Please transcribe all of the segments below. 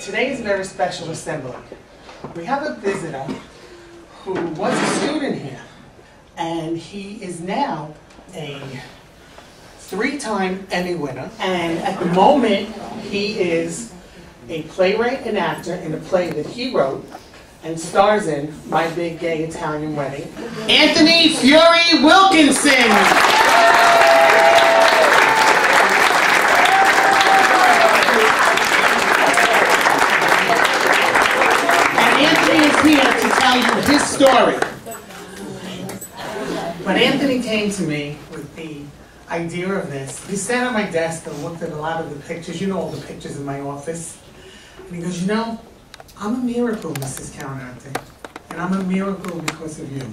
Today is a very special assembly. We have a visitor who was a student here, and he is now a 3-time Emmy winner, and at the moment he is a playwright and actor in a play that he wrote and stars in My Big Gay Italian Wedding. Anthony Fury Wilkinson! Here to tell you his story. When Anthony came to me with the idea of this, he sat at my desk and looked at a lot of the pictures, you know, all the pictures in my office, and he goes, you know, I'm a miracle, Mrs. Counteract, and I'm a miracle because of you.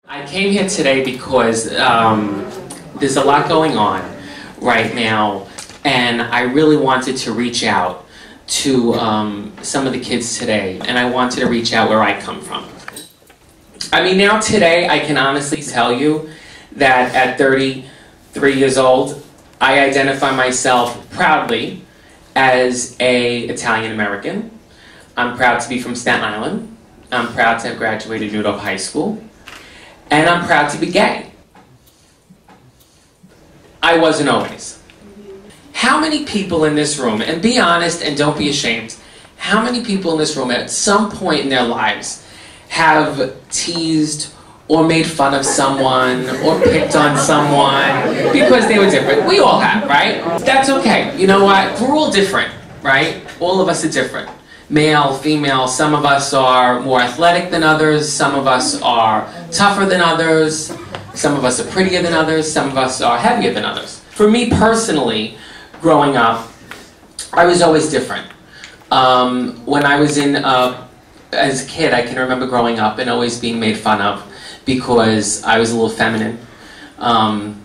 I came here today because there's a lot going on right now, and I really wanted to reach out to some of the kids today, and I wanted to reach out where I come from. I mean, now today I can honestly tell you that at 33 years old, I identify myself proudly as an Italian American. I'm proud to be from Staten Island. I'm proud to have graduated Dorp High School. And I'm proud to be gay. I wasn't always. How many people in this room, and be honest and don't be ashamed, how many people in this room at some point in their lives have teased or made fun of someone or picked on someone because they were different? We all have, right? That's okay. You know what? We're all different, right? All of us are different. Male, female, some of us are more athletic than others, some of us are tougher than others, some of us are prettier than others, some of us are heavier than others. For me personally, growing up, I was always different. When I was as a kid, I can remember growing up and always being made fun of because I was a little feminine. And,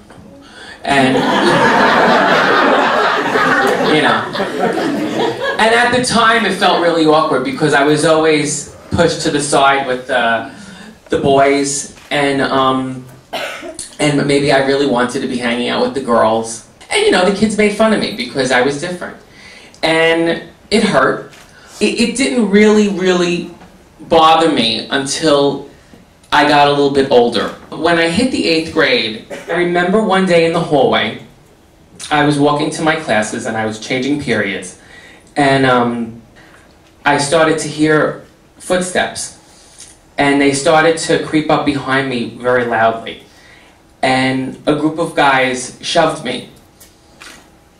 you know. And at the time, it felt really awkward because I was always pushed to the side with the boys, and maybe I really wanted to be hanging out with the girls. And you know, the kids made fun of me because I was different. And it hurt. It didn't really bother me until I got a little bit older. When I hit the 8th grade, I remember one day in the hallway, I was walking to my classes and I was changing periods. And I started to hear footsteps. And they started to creep up behind me very loudly. And a group of guys shoved me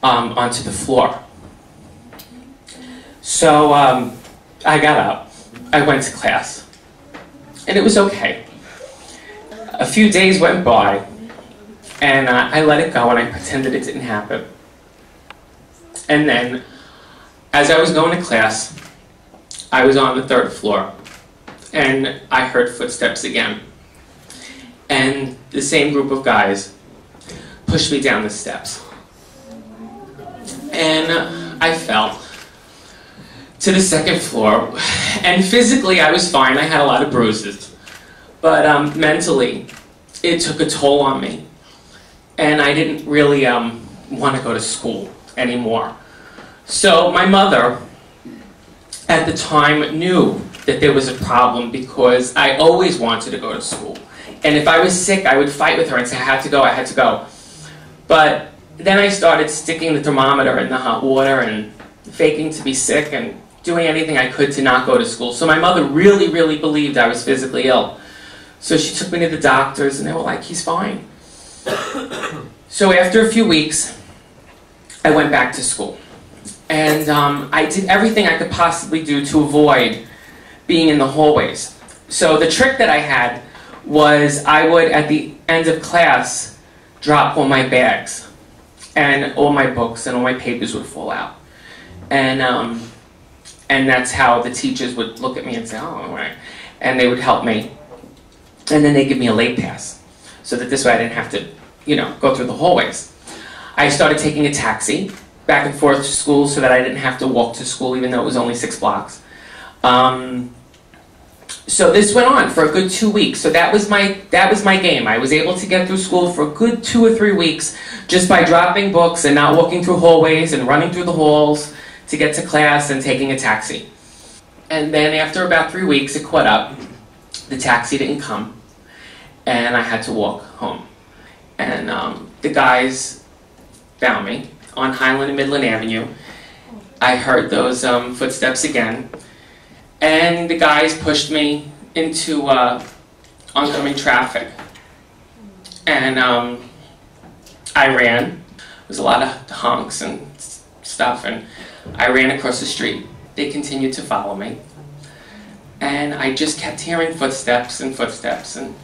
onto the floor. So I got up, I went to class, and it was okay. A few days went by, and I let it go and I pretended it didn't happen. And then, as I was going to class, I was on the 3rd floor, and I heard footsteps again. And the same group of guys pushed me down the steps. And I fell to the 2nd floor, and physically I was fine. I had a lot of bruises, but mentally it took a toll on me, and I didn't really want to go to school anymore. So my mother at the time knew that there was a problem because I always wanted to go to school, and if I was sick I would fight with her and say I had to go. But then I started sticking the thermometer in the hot water and faking to be sick and doing anything I could to not go to school. So my mother really believed I was physically ill. So she took me to the doctors and they were like, he's fine. So after a few weeks, I went back to school. And I did everything I could possibly do to avoid being in the hallways. So the trick that I had was I would, at the end of class, drop all my bags. And all my books and all my papers would fall out. And that's how the teachers would look at me and say, oh, all right. And they would help me. And then they'd give me a late pass. So that this way I didn't have to, you know, go through the hallways. I started taking a taxi back and forth to school so that I didn't have to walk to school even though it was only 6 blocks. So this went on for a good 2 weeks. So that was my game. I was able to get through school for a good 2 or 3 weeks just by dropping books and not walking through hallways and running through the halls to get to class and taking a taxi. And then after about 3 weeks, it caught up. The taxi didn't come, and I had to walk home. And the guys found me on Highland and Midland Avenue. I heard those footsteps again, and the guys pushed me into oncoming traffic. And I ran. There was a lot of honks and stuff, and I ran across the street. They continued to follow me, and I just kept hearing footsteps and footsteps, and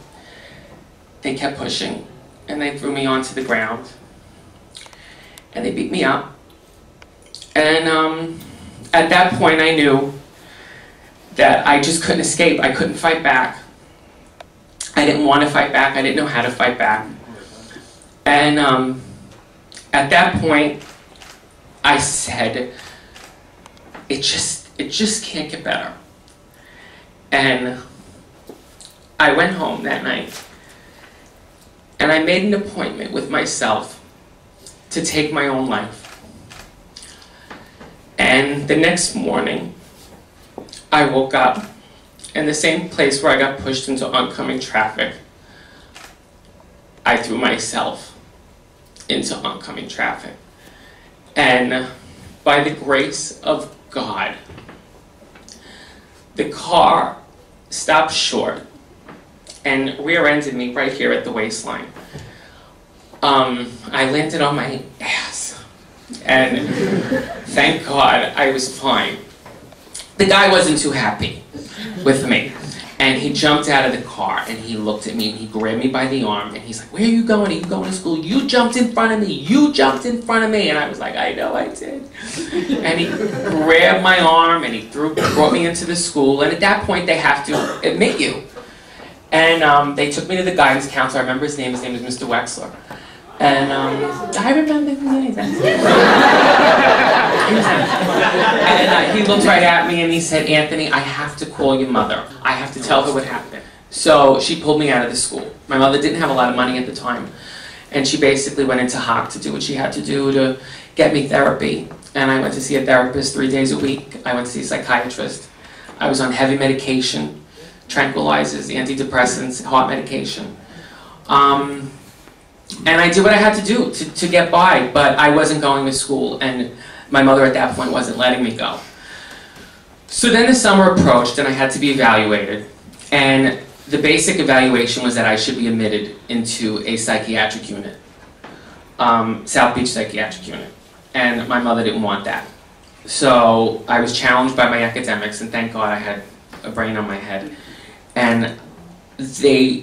they kept pushing, and they threw me onto the ground, and they beat me up. And at that point I knew that I just couldn't escape. I couldn't fight back. I didn't want to fight back. I didn't know how to fight back. And at that point I said, it just can't get better. And I went home that night, and I made an appointment with myself to take my own life. And the next morning, I woke up in the same place where I got pushed into oncoming traffic. I threw myself into oncoming traffic. And by the grace of God, the car stopped short and rear-ended me right here at the waistline. I landed on my ass, and thank God I was fine. The guy wasn't too happy with me, and he jumped out of the car, and he looked at me, and he grabbed me by the arm, and he's like, "Where are you going? Are you going to school? You jumped in front of me. You jumped in front of me." And I was like, "I know I did." And he grabbed my arm, and he brought me into the school, and at that point, they have to admit you. And they took me to the guidance counselor. I remember his name. His name was Mr. Wexler. And I remember his name. And he looked right at me and he said, "Anthony, I have to call your mother. I have to tell her what happened." So she pulled me out of the school. My mother didn't have a lot of money at the time, and she basically went into hock to do what she had to do to get me therapy. And I went to see a therapist 3 days a week. I went to see a psychiatrist. I was on heavy medication, tranquilizers, antidepressants, heart medication. And I did what I had to do to get by, but I wasn't going to school, and my mother at that point wasn't letting me go. So then the summer approached, and I had to be evaluated, and the basic evaluation was that I should be admitted into a psychiatric unit, South Beach Psychiatric Unit, and my mother didn't want that. So I was challenged by my academics, and thank God I had a brain on my head, and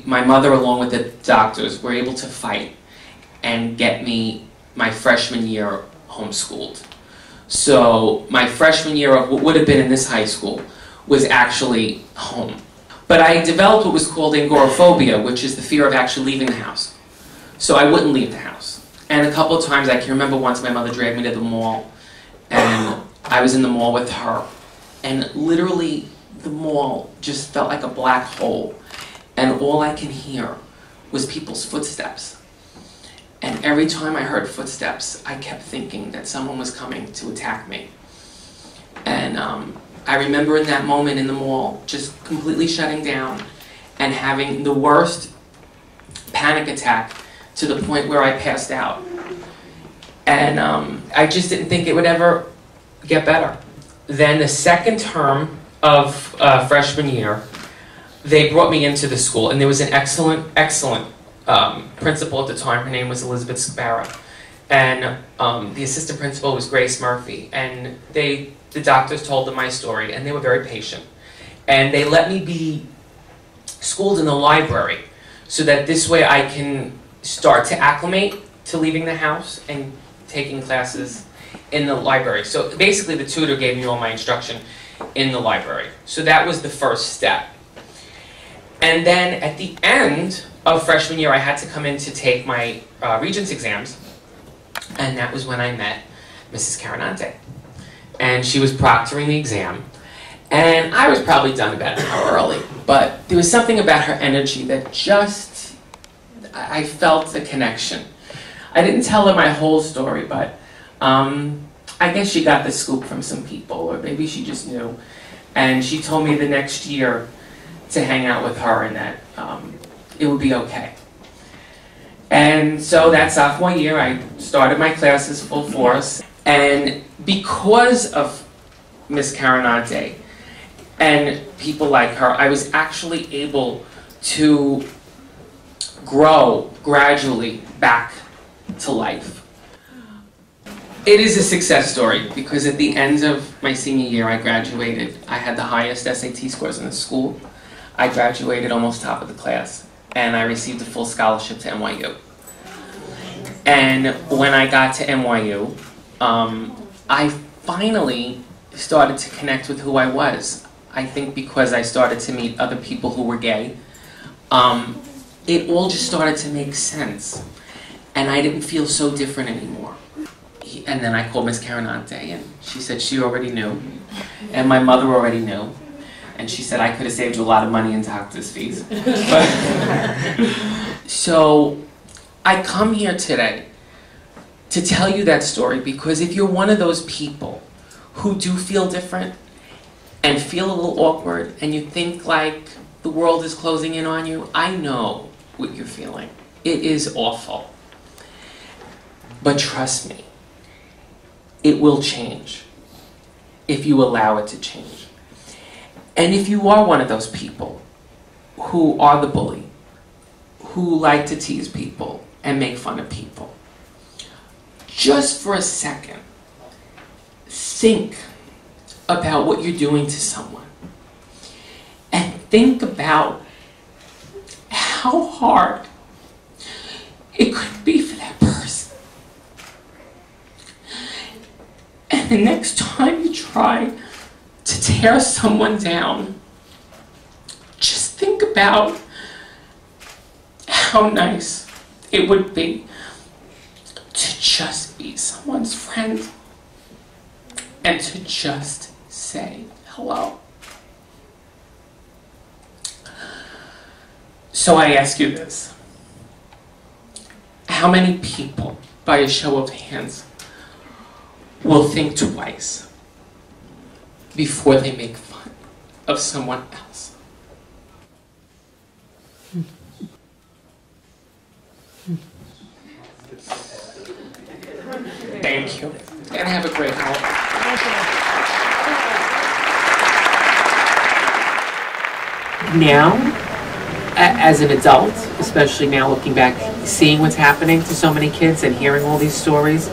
my mother, along with the doctors, were able to fight and get me my freshman year homeschooled. So my freshman year of what would have been in this high school was actually home. But I developed what was called agoraphobia, which is the fear of actually leaving the house. So I wouldn't leave the house. And a couple of times, I can remember once my mother dragged me to the mall, and I was in the mall with her, and literally the mall just felt like a black hole. And all I can hear was people's footsteps. And every time I heard footsteps, I kept thinking that someone was coming to attack me. And I remember in that moment in the mall, just completely shutting down and having the worst panic attack to the point where I passed out. And I just didn't think it would ever get better. Then the second term of freshman year, they brought me into the school, and there was an excellent principal at the time. Her name was Elizabeth Sparrow, and the assistant principal was Grace Murphy. And the doctors told them my story, and they were very patient. And they let me be schooled in the library, so that this way I can start to acclimate to leaving the house and taking classes in the library. So basically, the tutor gave me all my instruction in the library. So that was the first step. And then at the end of freshman year, I had to come in to take my Regents exams. And that was when I met Mrs. Carinante. And she was proctoring the exam. And I was probably done about an hour early. But there was something about her energy that just, I felt a connection. I didn't tell her my whole story, but I I guess she got the scoop from some people, or maybe she just knew. And she told me the next year to hang out with her and that it would be okay. And so that sophomore year, I started my classes full force. And because of Miss Carinante and people like her, I was actually able to grow gradually back to life. It is a success story because at the end of my senior year, I graduated. I had the highest SAT scores in the school. I graduated almost top of the class, and I received a full scholarship to NYU. And when I got to NYU, I finally started to connect with who I was. I think because I started to meet other people who were gay, it all just started to make sense. And I didn't feel so different anymore. And then I called Miss Carinante, and she said she already knew. And my mother already knew. And she said I could have saved you a lot of money in doctor's fees. So I come here today to tell you that story because if you're one of those people who do feel different and feel a little awkward and you think like the world is closing in on you, I know what you're feeling. It is awful. But trust me, it will change if you allow it to change. And if you are one of those people who are the bully, who like to tease people and make fun of people, just for a second, think about what you're doing to someone. And think about how hard it could be for that person. And the next time you try to tear someone down, just think about how nice it would be to just be someone's friend and to just say hello. So I ask you this. How many people, by a show of hands, will think twice before they make fun of someone else? Thank you, and have a great night. Now, as an adult, especially now looking back, seeing what's happening to so many kids and hearing all these stories,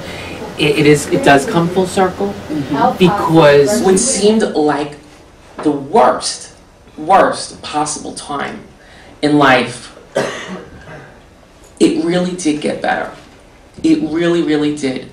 it does come full circle, because what seemed like the worst possible time in life, it really did get better. It really, really did.